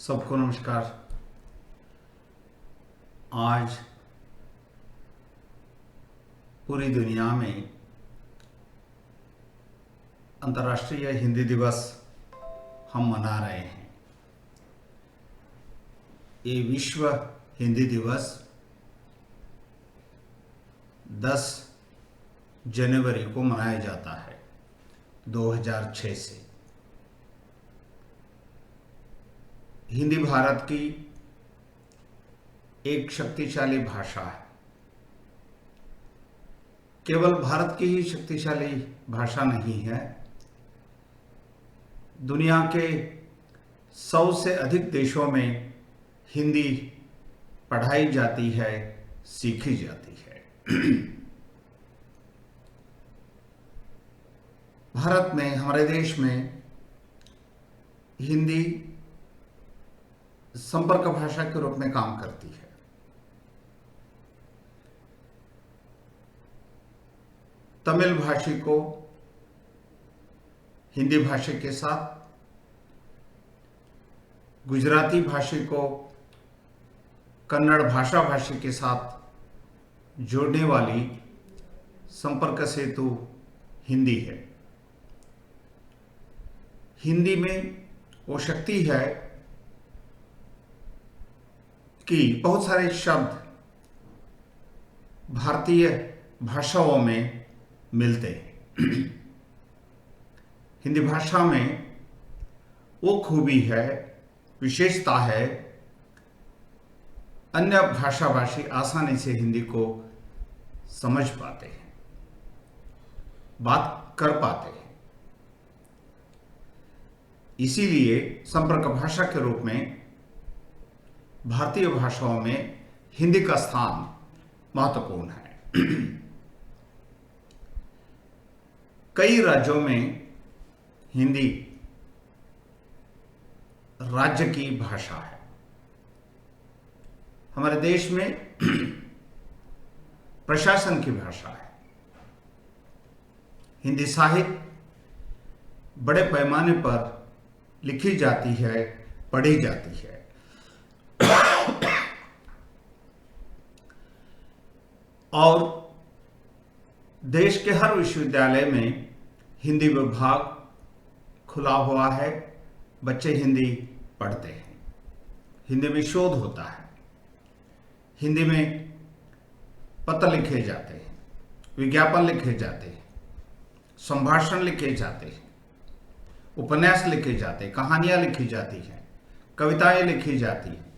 सबको नमस्कार। आज पूरी दुनिया में अंतर्राष्ट्रीय हिंदी दिवस हम मना रहे हैं। ये विश्व हिंदी दिवस 10 जनवरी को मनाया जाता है 2006 से। हिंदी भारत की एक शक्तिशाली भाषा है। केवल भारत की ही शक्तिशाली भाषा नहीं है, दुनिया के 100 से अधिक देशों में हिंदी पढ़ाई जाती है, सीखी जाती है। भारत में, हमारे देश में हिंदी संपर्क भाषा के रूप में काम करती है। तमिल भाषी को हिंदी भाषी के साथ, गुजराती भाषी को कन्नड़ भाषा भाषी के साथ जोड़ने वाली संपर्क सेतु हिंदी है। हिंदी में वो शक्ति है कि बहुत सारे शब्द भारतीय भाषाओं में मिलते हैं। हिंदी भाषा में वो खूबी है, विशेषता है, अन्य भाषाभाषी आसानी से हिंदी को समझ पाते हैं, बात कर पाते हैं। इसीलिए संपर्क भाषा के रूप में भारतीय भाषाओं में हिंदी का स्थान महत्वपूर्ण है। कई राज्यों में हिंदी राज्य की भाषा है। हमारे देश में प्रशासन की भाषा है। हिंदी साहित्य बड़े पैमाने पर लिखी जाती है, पढ़ी जाती है। और देश के हर विश्वविद्यालय में हिंदी विभाग खुला हुआ है। बच्चे हिंदी पढ़ते हैं, हिंदी में शोध होता है, हिंदी में पत्र लिखे जाते हैं, विज्ञापन लिखे जाते हैं, संभाषण लिखे जाते हैं, उपन्यास लिखे जाते हैं, कहानियां लिखी जाती हैं, कविताएं लिखी जाती हैं।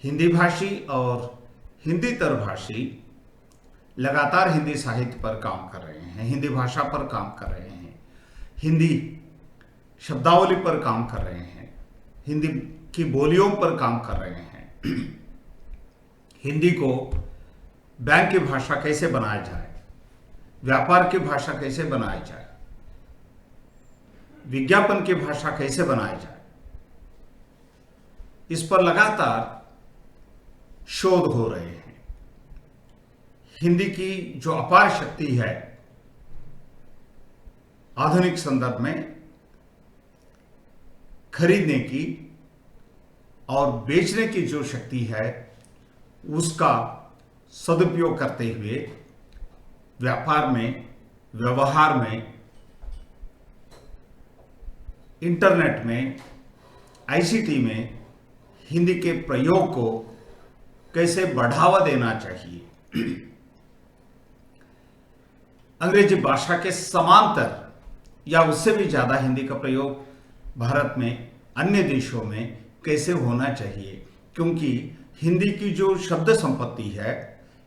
हिंदी भाषी और हिंदीतर भाषी लगातार हिंदी साहित्य पर काम कर रहे हैं, हिंदी भाषा पर काम कर रहे हैं, हिंदी शब्दावली पर काम कर रहे हैं, हिंदी की बोलियों पर काम कर रहे हैं। हिंदी को बैंक की भाषा कैसे बनाया जाए, व्यापार की भाषा कैसे बनाई जाए, विज्ञापन की भाषा कैसे बनाई जाए, इस पर लगातार शोध हो रहे हैं। हिंदी की जो अपार शक्ति है, आधुनिक संदर्भ में खरीदने की और बेचने की जो शक्ति है, उसका सदुपयोग करते हुए व्यापार में, व्यवहार में, इंटरनेट में, आईसीटी में हिंदी के प्रयोग को कैसे बढ़ावा देना चाहिए। अंग्रेजी भाषा के समांतर या उससे भी ज्यादा हिंदी का प्रयोग भारत में, अन्य देशों में कैसे होना चाहिए, क्योंकि हिंदी की जो शब्द संपत्ति है,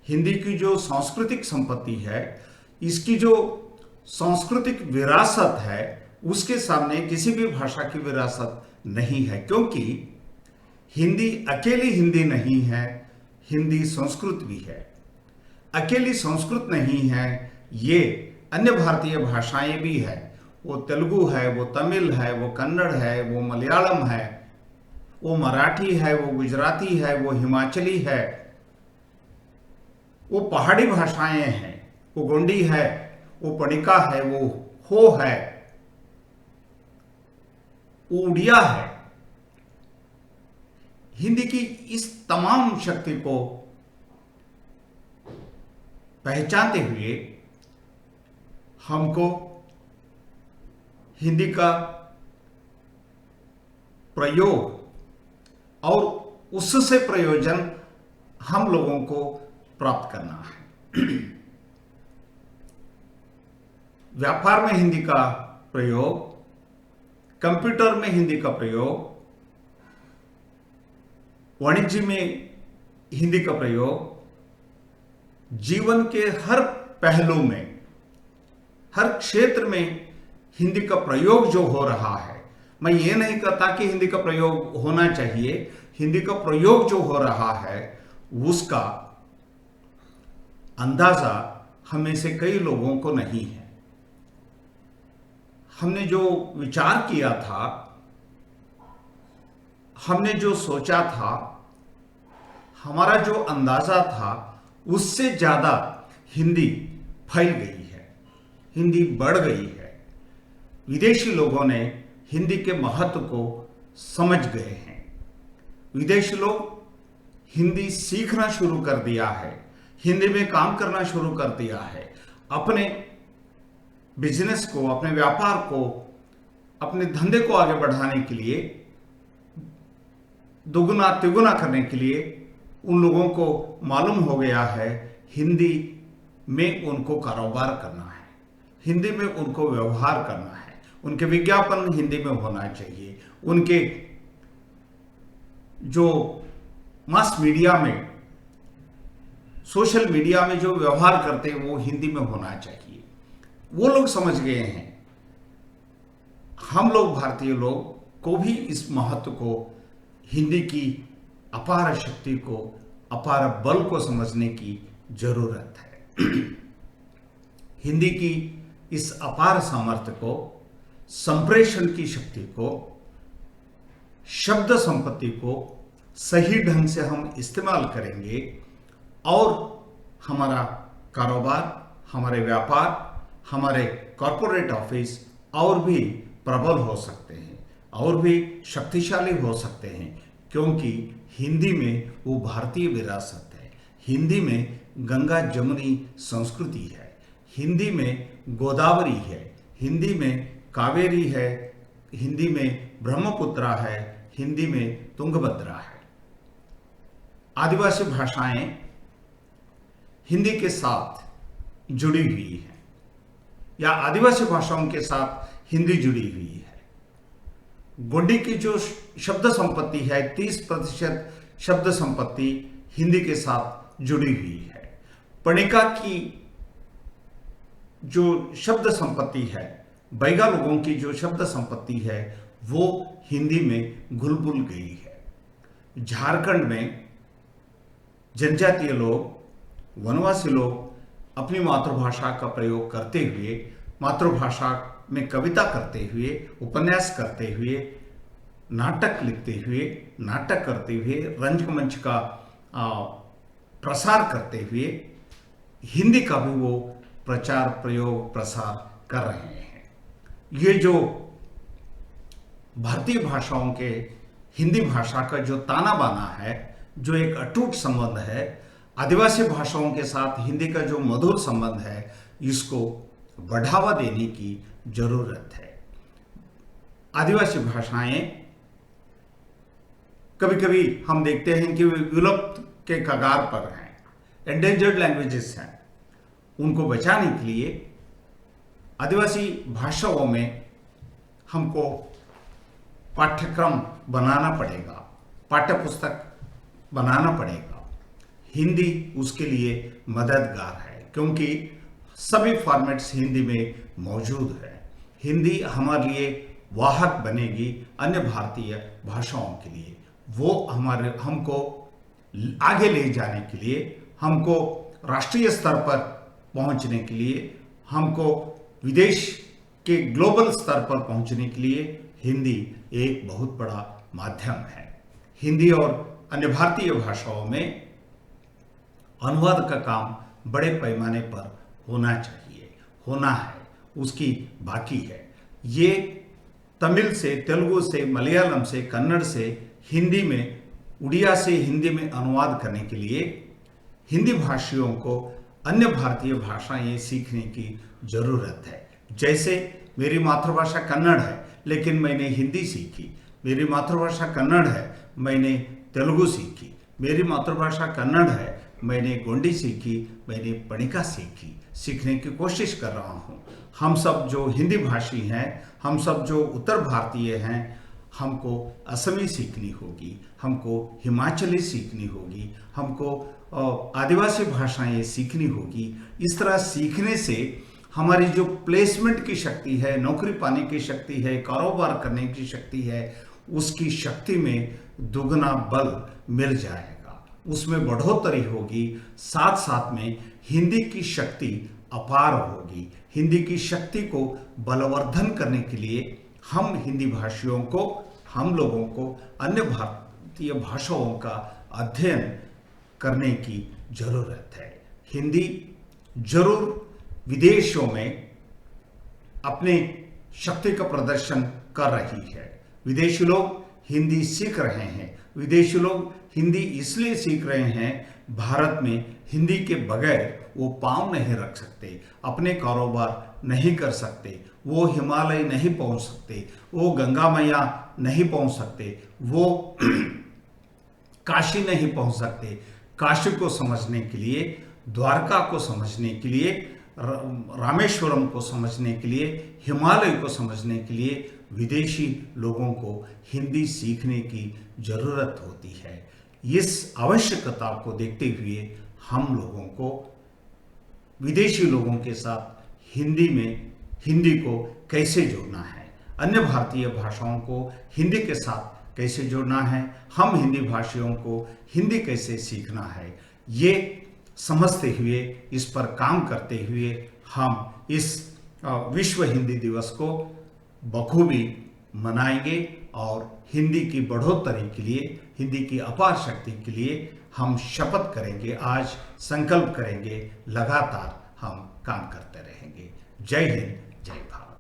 हिंदी की जो सांस्कृतिक संपत्ति है, इसकी जो सांस्कृतिक विरासत है, उसके सामने किसी भी भाषा की विरासत नहीं है। क्योंकि हिंदी अकेली हिंदी नहीं है, हिंदी संस्कृत भी है। अकेली संस्कृत नहीं है, ये अन्य भारतीय भाषाएं भी है। वो तेलुगु है, वो तमिल है, वो कन्नड़ है, वो मलयालम है, वो मराठी है, वो गुजराती है, वो हिमाचली है, वो पहाड़ी भाषाएं हैं, वो गोंडी है, वो पणिका है, वो हो है, वो उड़िया है, हिंदी की इस तमाम शक्ति को पहचानते हुए हमको हिंदी का प्रयोग और उससे प्रयोजन हम लोगों को प्राप्त करना है। व्यापार में हिंदी का प्रयोग, कंप्यूटर में हिंदी का प्रयोग, वाणिज्य में हिंदी का प्रयोग, जीवन के हर पहलू में, हर क्षेत्र में हिंदी का प्रयोग जो हो रहा है, मैं ये नहीं कहता कि हिंदी का प्रयोग होना चाहिए, हिंदी का प्रयोग जो हो रहा है उसका अंदाजा हमें से कई लोगों को नहीं है। हमने जो विचार किया था, हमने जो सोचा था, हमारा जो अंदाजा था, उससे ज्यादा हिंदी फैल गई है, हिंदी बढ़ गई है। विदेशी लोगों ने हिंदी के महत्व को समझ गए हैं। विदेशी लोग हिंदी सीखना शुरू कर दिया है, हिंदी में काम करना शुरू कर दिया है। अपने बिजनेस को, अपने व्यापार को, अपने धंधे को आगे बढ़ाने के लिए, दुगुना तिगुना करने के लिए उन लोगों को मालूम हो गया है हिंदी में उनको कारोबार करना है, हिंदी में उनको व्यवहार करना है, उनके विज्ञापन हिंदी में होना चाहिए, उनके जो मास मीडिया में, सोशल मीडिया में जो व्यवहार करते हैं वो हिंदी में होना चाहिए। वो लोग समझ गए हैं। हम लोग भारतीय लोग को भी इस महत्व को, हिंदी की अपार शक्ति को, अपार बल को समझने की जरूरत है। हिंदी की इस अपार सामर्थ्य को, संप्रेषण की शक्ति को, शब्द संपत्ति को सही ढंग से हम इस्तेमाल करेंगे और हमारा कारोबार, हमारे व्यापार, हमारे कॉरपोरेट ऑफिस और भी प्रबल हो सकते हैं और भी शक्तिशाली हो सकते हैं, क्योंकि हिंदी में वो भारतीय विरासत है, हिंदी में गंगा जमुनी संस्कृति है, हिंदी में गोदावरी है, हिंदी में कावेरी है, हिंदी में ब्रह्मपुत्रा है, हिंदी में तुंगभद्रा है। आदिवासी भाषाएं हिंदी के साथ जुड़ी हुई हैं या आदिवासी भाषाओं के साथ हिंदी जुड़ी हुई है। गोंडी की जो शब्द संपत्ति है, 30% शब्द संपत्ति हिंदी के साथ जुड़ी हुई है। पणिका की जो शब्द संपत्ति है, बैगा लोगों की जो शब्द संपत्ति है, वो हिंदी में घुल मिल गई है। झारखंड में जनजातीय लोग, वनवासी लोग अपनी मातृभाषा का प्रयोग करते हुए, मातृभाषा में कविता करते हुए, उपन्यास करते हुए, नाटक लिखते हुए, नाटक करते हुए, रंगमंच का प्रसार करते हुए हिंदी का भी वो प्रचार, प्रयोग, प्रसार कर रहे हैं। ये जो भारतीय भाषाओं के, हिंदी भाषा का जो ताना बाना है, जो एक अटूट संबंध है, आदिवासी भाषाओं के साथ हिंदी का जो मधुर संबंध है, इसको बढ़ावा देने की जरूरत है। आदिवासी भाषाएं कभी कभी हम देखते हैं कि विलुप्त के कगार पर हैं, एंडेंजर्ड लैंग्वेजेस हैं। उनको बचाने के लिए आदिवासी भाषाओं में हमको पाठ्यक्रम बनाना पड़ेगा, पाठ्यपुस्तक बनाना पड़ेगा। हिंदी उसके लिए मददगार है, क्योंकि सभी फॉर्मेट्स हिंदी में मौजूद है। हिंदी हमारे लिए वाहक बनेगी अन्य भारतीय भाषाओं के लिए। वो हमको आगे ले जाने के लिए, हमको राष्ट्रीय स्तर पर पहुंचने के लिए, हमको विदेश के ग्लोबल स्तर पर पहुंचने के लिए हिंदी एक बहुत बड़ा माध्यम है। हिंदी और अन्य भारतीय भाषाओं में अनुवाद का काम बड़े पैमाने पर होना चाहिए, होना है, उसकी बाकी है। ये तमिल से, तेलुगु से, मलयालम से, कन्नड़ से हिंदी में उड़िया से हिंदी में अनुवाद करने के लिए हिंदी भाषियों को अन्य भारतीय भाषाएं सीखने की जरूरत है। जैसे मेरी मातृभाषा कन्नड़ है, लेकिन मैंने हिंदी सीखी। मेरी मातृभाषा कन्नड़ है, मैंने तेलुगु सीखी। मेरी मातृभाषा कन्नड़ है, मैंने गोंडी सीखी, मैंने पणिका सीखी। सीखने की कोशिश कर रहा हूँ। हम सब जो हिंदी भाषी हैं, हम सब जो उत्तर भारतीय हैं, हमको असमी सीखनी होगी, हमको हिमाचली सीखनी होगी, हमको आदिवासी भाषाएं सीखनी होगी। इस तरह सीखने से हमारी जो प्लेसमेंट की शक्ति है, नौकरी पाने की शक्ति है, कारोबार करने की शक्ति है, उसकी शक्ति में दुगना बल मिल जाएगा, उसमें बढ़ोतरी होगी। साथ साथ में हिंदी की शक्ति अपार होगी। हिंदी की शक्ति को बलवर्धन करने के लिए हम हिंदी भाषियों को, हम लोगों को अन्य भारतीय भाषाओं का अध्ययन करने की जरूरत है। हिंदी जरूर विदेशों में अपने शक्ति का प्रदर्शन कर रही है। विदेशी लोग हिंदी सीख रहे हैं। विदेशी लोग हिंदी इसलिए सीख रहे हैं, भारत में हिंदी के बगैर वो पांव नहीं रख सकते, अपने कारोबार नहीं कर सकते, वो हिमालय नहीं पहुंच सकते, वो गंगा मैया नहीं पहुंच सकते, वो काशी नहीं पहुंच सकते। काशी को समझने के लिए, द्वारका को समझने के लिए, रामेश्वरम को समझने के लिए, हिमालय को समझने के लिए विदेशी लोगों को हिंदी सीखने की जरूरत होती है। इस आवश्यकता को देखते हुए हम लोगों को विदेशी लोगों के साथ हिंदी को कैसे जोड़ना है, अन्य भारतीय भाषाओं को हिंदी के साथ कैसे जोड़ना है, हम हिंदी भाषियों को हिंदी कैसे सीखना है, ये समझते हुए, इस पर काम करते हुए हम इस विश्व हिंदी दिवस को बखूबी मनाएंगे और हिंदी की बढ़ोतरी के लिए, हिंदी की अपार शक्ति के लिए हम शपथ करेंगे, आज संकल्प करेंगे, लगातार हम काम करते रहेंगे। जय हिंद, जय भारत।